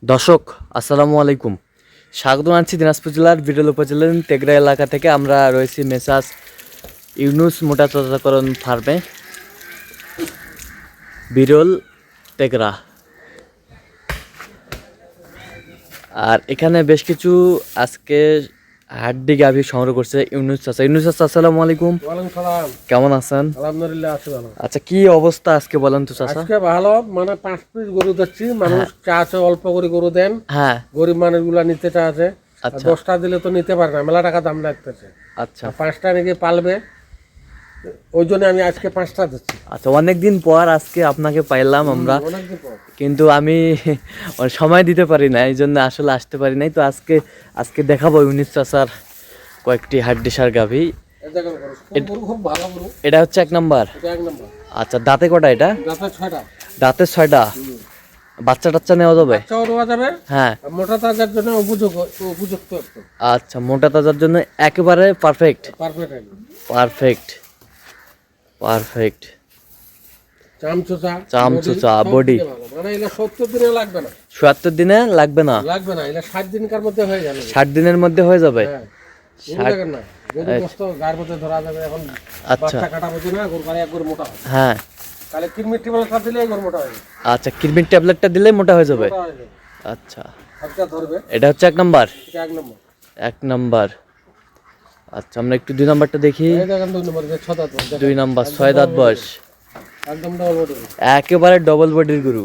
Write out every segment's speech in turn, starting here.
দর্শক আসসালামু আলাইকুম, স্বাগত জানাচ্ছি দিনাজপুর জেলার বিরল উপজেলার তেগরা এলাকা থেকে। আমরা রয়েছি মেসাস ইউনুস মোটা চাষাকরণ ফার্মে, বিরল তেগরা। আর এখানে বেশ কিছু আজকে হাড্ডি গাভী সংগ্রহ করছে ইউনুস চাচা। ইউনুস চাচা আসসালামু আলাইকুম। ওয়ালাইকুম সালাম। কেমন আছেন? আলহামদুলিল্লাহ আছি ভালো। আচ্ছা, কি অবস্থা আজকে বলেন তো চাচা? আজকে ভালো, মানে 5 পিস গরু দিচ্ছি। মানুষ চাচ্ছে অল্প করে গরু দেন, হ্যাঁ গরিব মানুষগুলা নিতে চাচ্ছে। আচ্ছা 10টা দিলে তো নিতে পারে না, মেলা টাকা দাম লাগতেছে। আচ্ছা 5টা নাকি পালবে, ওই জন্য আমি আজকে 5টা দিচ্ছি। আচ্ছা, অনেকদিন পর আজকে আপনাকে পাইলাম আমরা, অনেকদিন পর। কিন্তু আমি সময় দিতে পারি না, এই জন্য আসলে আসতে পারি নাই। তো আজকে দেখাবো ইউনুস চাচার কয়েকটি হাড্ডিসার গাভী। এই দেখেন গরু, গরু খুব ভালো গরু। এটা হচ্ছে 1 নাম্বার। এটা 1 নম্বর। আচ্ছা, দাঁতে কটা এটা? দাঁতে 6টা। দাঁতে 6টা। বাচ্চা টাচ্চা নেওয়া যাবে? বাচ্চাও দেওয়া যাবে। হ্যাঁ। আর মোটা তাজার জন্য উপযুক্ত একটু। আচ্ছা, মোটা তাজার জন্য একেবারে পারফেক্ট। পারফেক্ট একদম। পারফেক্ট পারফেক্ট চামচুচা বডি। মানে এটা 70 দিনে লাগবে না। ৭৭ দিনে লাগবে না? লাগবে না, এটা 60 দিনকার মধ্যে হয়ে যাবে। 60 দিনের মধ্যে হয়ে যাবে। হ্যাঁ, গরু দেখেন না, গরু গোস্ত গার মধ্যে ধরা যাবে। এখন আচ্ছা বাচ্চা কাটা বুঝি না, গরু গায়ে এক গরু মোটা হয়। হ্যাঁ। তাহলে কিরমির টিবলটা দিলে গরু মোটা হয়। আচ্ছা, কিডনির ট্যাবলেটটা দিলে মোটা হয়ে যাবে। মোটা হয়ে যাবে। আচ্ছা, হাতটা ধরবে। এটা হচ্ছে 1 নাম্বার। এটা 1 নম্বর। 1 নাম্বার। আচ্ছা, আমরা একটু 2 নাম্বারটা দেখি। এই দেখেন 2 নম্বর, যে 6 দাঁত। 2 নাম্বার 6 দাঁত বয়স, একদম ডবল বডি। একেবারে ডবল বডির গরু।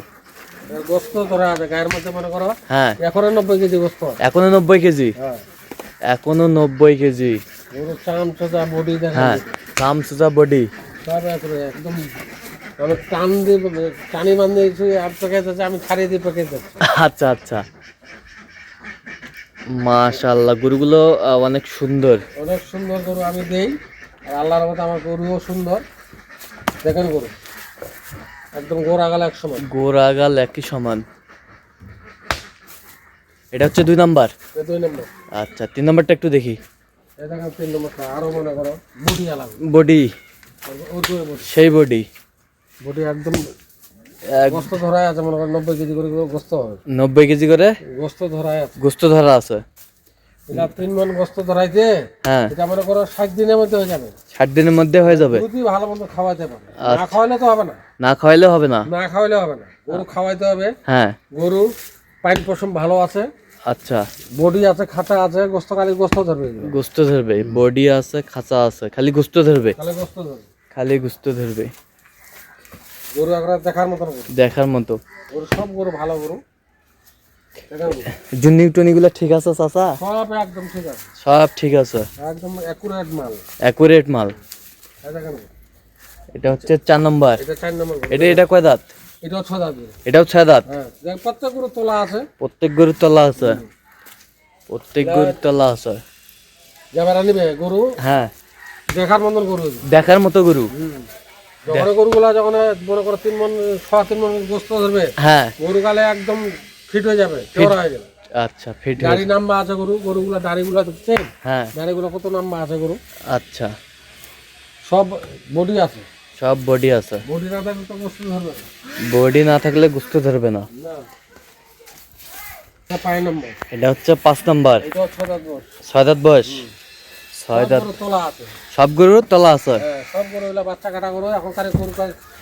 এর গোস্ত ধরা আছে গায়ের মধ্যে, মনে করো হ্যাঁ, এখনো 90 কেজি গোস্ত। এখনো 90 কেজি। হ্যাঁ, এখনো 90 কেজি। গরু চামচুচা বডি দেখেন। হ্যাঁ, চামচুচা বডি। সব একদম। আমি টান দিয়ে টানি বান্ধে আর পেকে যাচ্ছে, আমি ছাড়িয়ে দিয়ে পেকে যাচ্ছে। আচ্ছা আচ্ছা, মাশাআল্লাহ, গরুগুলো অনেক সুন্দর। অনেক সুন্দর গরু আমি দেই, আর আল্লাহর মতো আমার গরুও সুন্দর। দেখেন গরু একদম গোড়াগাল এক সময়। গোড়াগাল একই সমান। এটা হচ্ছে 2 নাম্বার। 2 নম্বর। আচ্ছা, 3 নাম্বারটা একটু দেখি। এই দেখেন 3 নম্বরটা আরো মনে করো বডি আলাদা। বডি, ওর বডি, সেই বডি। বডি একদম গোস্ত ধরায় আছে, মনে করো 90 কেজি করে গোস্ত হবে। 90 কেজি করে গোস্ত ধরায় আছে। গোস্ত ধরা আছে। এটা 3 মণ গোস্ত ধরাইতে, হ্যাঁ, এটা মনে করো 60 দিনের মধ্যে হয়ে যাবে। 60 দিনের মধ্যে হয়ে যাবে। যদি ভালো মন্দ খাওয়াইতে পারে। না খাওয়াইলে তো হবে না। না খাওয়াইলে হবে না। না খাওয়াইলে হবে না, গরু খাওয়াইতে হবে। হ্যাঁ। গরু পাইন পশম ভালো আছে, আচ্ছা, বডি আছে, খাঁচা আছে, গোস্ত খালি গোস্ত ধরবে। গোস্ত ধরবে, বডি আছে, খাঁচা আছে, খালি গোস্ত ধরবে। খালি গোস্ত ধরবে, খালি গোস্ত ধরবে। গরু একবার দেখার মতন গরু। দেখার মতো গরু, সব গরু ভালো গরু। জুনি টুনিগুলো ঠিক আছে চাচা? সব একদম ঠিক আছে, সব ঠিক আছে, একদম অ্যাকুরেট মাল। অ্যাকুরেট মাল। এই দেখেন, এটা হচ্ছে 4 নাম্বার। এটা 4 নম্বর গরু। এটা কয় দাঁত? এটাও 6 দাঁত গরু। এটাও 6 দাঁত। হ্যাঁ, দেখ প্রত্যেক গরু তোলা আছে। প্রত্যেক গরুর তলা আছে। প্রত্যেক গরুর তলা আছে। যাবার নিবে গরু হ্যাঁ, দেখার মতন গরু। দেখার মতো গরু। যখন গরুগুলা যখন মনে করো 3 মণ 3 মণ গোস্ত ধরবে, হ্যাঁ, গরু গালে একদম ফিট হয়ে যাবে, চওড়া হয়ে যাবে। আচ্ছা, ফিট। দাড়ি নাম্বা আছে গরু, গরুগুলা দাড়িগুলা দেখছেন? হ্যাঁ, দাড়িগুলা কত নাম্বা আছে গরু। আচ্ছা, সব বডি আছে। সব বডি আছে। বডি না থাকলে তো গোস্ত ধরবে না। বডি না থাকলে গোস্ত ধরবে না। না, এটা 5 নম্বর। এটা হচ্ছে 5 নাম্বার। এটাও 6 দাঁত বয়স। 6 দাঁত বয়স। 6 দাঁত। গরু তোলা আছে। সব গরুর তলা আছে। হ্যাঁ, সব গরু হলো বাচ্চা কাটা গরু। এখন কারে গরু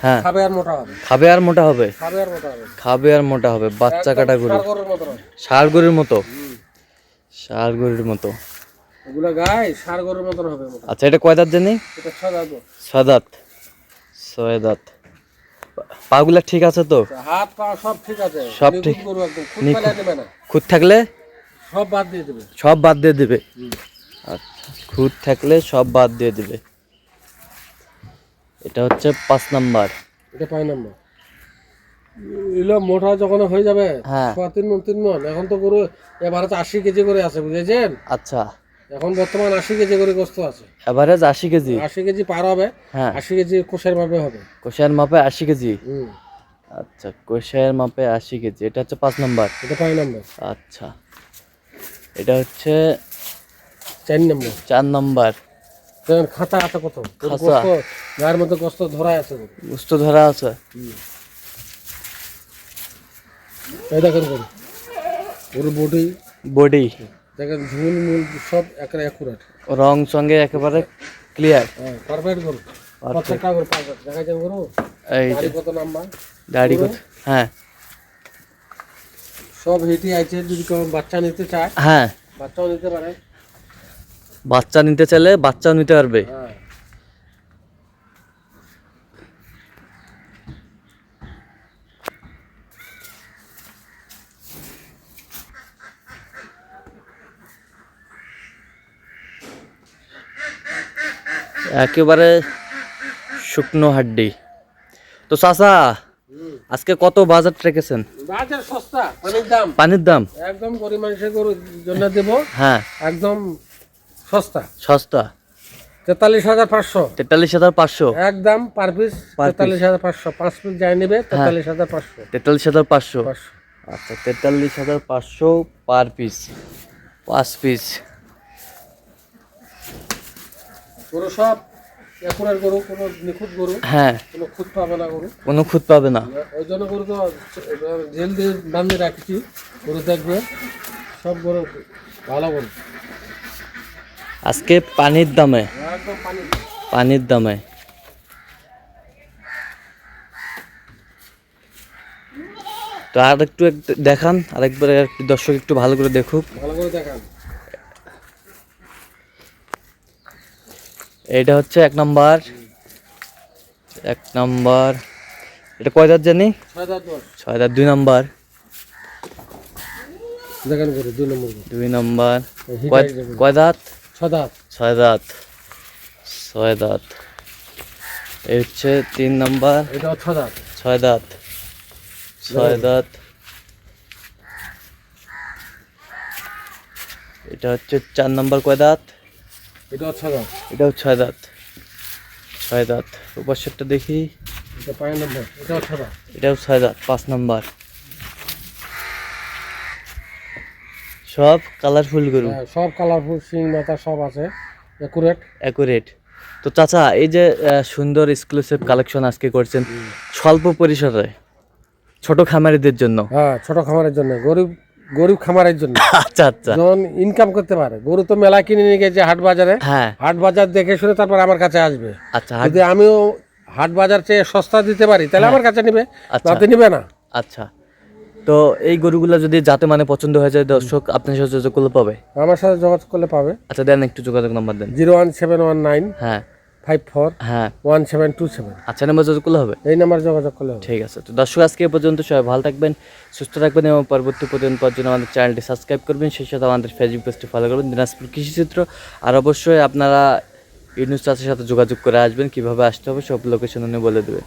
হ্যাঁ, খাবে আর মোটা হবে। খাবে আর মোটা হবে। খাবে আর মোটা হবে। খাবে আর মোটা হবে, বাচ্চা কাটা গরু। ষাঁড় গরুর মতো হবে। ষাঁড় গরুর মতো। ষাঁড় গরুর মতো। এগুলা গায়ে ষাঁড় গরুর মতন হবে মোটা। আচ্ছা, এটা কয় দাঁত জানি? এটা 6 দাঁত বয়স। 6 দাঁত। 6 দাঁত। পাগুলা ঠিক আছে তো? হাত পা সব ঠিক আছে। সব ঠিক। গরু একদম খুদ ফেলে দেবে না। খুদ থাকলে সব বাদ দিয়ে দেবে। সব বাদ দিয়ে দিবে। আচ্ছা, খুদ থাকলে সব বাদ দিয়ে দিবে। এটা হচ্ছে 5 নাম্বার। এটা 5 নম্বর। এগুলো মোটা যখন হয়ে যাবে, হ্যাঁ, 3 মণ। এখন তো গরু এবারে তো 80 কেজি করে আছে, বুঝেছেন? আচ্ছা, এখন বর্তমান 80 কেজি করে গোস্ত আছে। Average 80 KG. 80 কেজি পার হবে। হ্যাঁ, 80 কেজি কোষের ভাবে হবে। কোষের মাপে 80 কেজি। হুম, আচ্ছা, কোষের মাপে 80 কেজি। এটা হচ্ছে 5 নাম্বার। এটা 5 নম্বর। আচ্ছা, এটা হচ্ছে 4 নম্বর। 4 নাম্বার। দেখেন খাঁচা আছে কত। খাঁচা। গোস্ত গায়ের মধ্যে গোস্ত ধরায় আছে গরু। গোস্ত ধরা আছে। এই দেখেন গরু গরুর বডি বডি দেখেন, ঝুল মুল সব অ্যাকুরেট, রং সঙ্গে একেবারে ক্লিয়ার। হ্যাঁ পারফেক্ট গরু, প্রত্যেকটা গরু পারফেক্ট। দেখা যায় গরু এই যে গাড়ি কত নাম্বার, দাড়ি কত, হ্যাঁ সব হেঁটে আছে। যদি কেউ বাচ্চা নিতে চায়, হ্যাঁ, বাচ্চাও নিতে পারে। বাচ্চা নিতে চাইলে বাচ্চাও নিতে পারবে। হ্যাঁ একেবারে শুকনো হাড্ডি। তো চাচা আজকে কত বাজার রেখেছেন? বাজার সস্তা, পানির দাম, পানির দাম একদম গরিব মানুষের গরুর জন্য দেব, হ্যাঁ একদম সস্তা। সস্তা 43,500 43,500, একদম per piece. Per piece। 43,500 5 piece যাই নেবে 43,500। 43,500। 500 আচ্ছা 43,500 পার পিস, 5 পিস। গরু সব একুরের গরু, কোনো নিখুঁত গরু, হ্যাঁ, কোনো খুঁত পাবে না গরু। কোনো খুঁত পাবে না। ওই জন্য গরু তো জেল দিয়ে বাঁধিয়ে রাখছি, গরু দেখবে সব গরু ভালো গরু, আজকে পানির দামে, একদম পানি। পানির দামে। তো আর একটু দেখান, আরেকবার একটু দর্শক একটু ভালো করে দেখুক। ভালো করে দেখান। এইটা হচ্ছে 1 নাম্বার, 1 নাম্বার। এটা কয় দাঁত জানি? 6 দাঁত বল। 6 দাঁত। 2 নাম্বার, দেখেন গরু 2 নম্বর গরু, 2 নাম্বার। হিট কয় আছে গরু। কয় দাঁত? 6 দাঁত। 6 দাঁত, 6 দাঁত। এই হচ্ছে 3 নাম্বার, এটাও 6 দাঁত। 6 দাঁত, 6 দাঁত। এটা হচ্ছে 4 নাম্বার, কয় দাঁত? এটাও 6 দাঁত। এটাও 6 দাঁত, 6 দাঁত। উপরটা দেখি, এটা 5 নম্বর, এটাও 6 দাঁত। এটাও 6 দাঁত, 5 নাম্বার। সব কালারফুল গরু, হ্যাঁ, সব কালারফুল, সিং মাথা সব আছে, একুরেট। অ্যাকুরেট। তো চাচা এই যে সুন্দর এক্সক্লুসিভ কালেকশন আজকে করছেন স্বল্প পরিসরে ছোট খামারিদের জন্য। হ্যাঁ, ছোট খামারের জন্য, গরিব গরিব খামারের জন্য, আচ্ছা আচ্ছা, যখন ইনকাম করতে পারে। গরু তো মেলা কিনে নিয়ে গেছে হাট বাজারে, হ্যাঁ হাট বাজার দেখে শুনে তারপর আমার কাছে আসবে। আচ্ছা যদি আমিও হাট বাজার চেয়ে সস্তা দিতে পারি তাহলে আমার কাছে নিবে, আচ্ছা তাতে নিবে না। আচ্ছা। তো এই গরুগুলো যদি যাতে মানে পছন্দ হয়ে যায়, দর্শক আপনার সাথে যোগাযোগ করলে পাবে? আমার সাথে যোগাযোগ করলে পাবে। আচ্ছা দেন একটু যোগাযোগ নাম্বার দেন। 01719 হ্যাঁ 54 হ্যাঁ, 1727। আচ্ছা নাম্বার যোগাযোগ করলে হবে। এই নাম্বার যোগাযোগ করলে হবে। ঠিক আছে। তো দর্শক আজকে এ পর্যন্ত, সবাই ভালো থাকবেন, সুস্থ থাকবেন এবং পরবর্তী প্রতিদিন পাওয়ার জন্য আমাদের চ্যানেলটি সাবস্ক্রাইব করবেন, সেই সাথে আমাদের ফেসবুক পেজটি ফলো করবেন, দিনাজপুর কৃষিচিত্র। আর অবশ্যই আপনারা ইউনুস চাষের সাথে যোগাযোগ করে আসবেন, কিভাবে আসতে হবে সব লোকেশন উনি বলে দেবে।